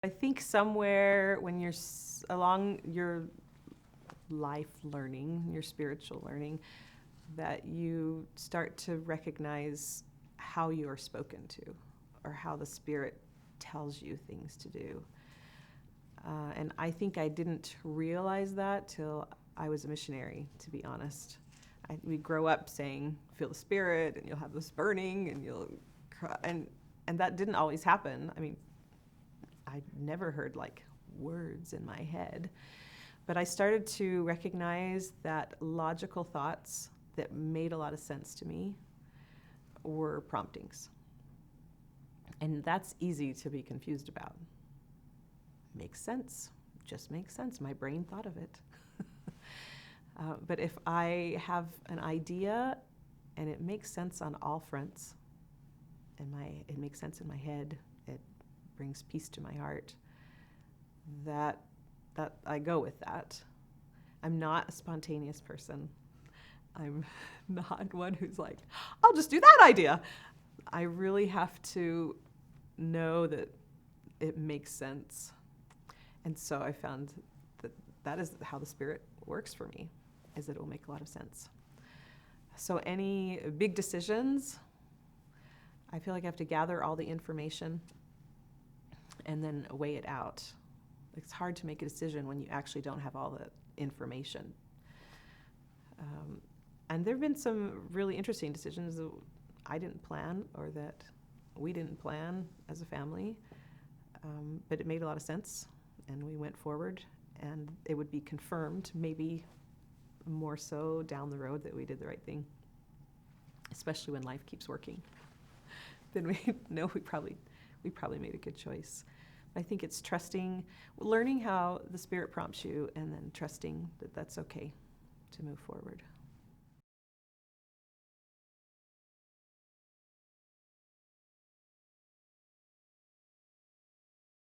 I think somewhere when you're along your life learning, your spiritual learning, that you start to recognize how you are spoken to, or how the Spirit tells you things to do. And I think I didn't realize that till I was a missionary, to be honest. We grow up saying, feel the Spirit, and you'll have this burning, and you'll cry, and that didn't always happen. I mean, I never heard like words in my head, but I started to recognize that logical thoughts that made a lot of sense to me were promptings. And that's easy to be confused about. Makes sense, just makes sense. My brain thought of it. But if I have an idea and it makes sense on all fronts, and it makes sense in my head, it brings peace to my heart, that I go with that. I'm not a spontaneous person. I'm not one who's like, I'll just do that idea. I really have to know that it makes sense. And so I found that is how the Spirit works for me, is that it will make a lot of sense. So any big decisions, I feel like I have to gather all the information and then weigh it out. It's hard to make a decision when you actually don't have all the information. And there have been some really interesting decisions that I didn't plan, or that we didn't plan as a family, but it made a lot of sense, and we went forward, and it would be confirmed, maybe more so down the road, that we did the right thing, especially when life keeps working. Then we know we probably made a good choice. I think it's trusting, learning how the Spirit prompts you, and then trusting that that's okay to move forward.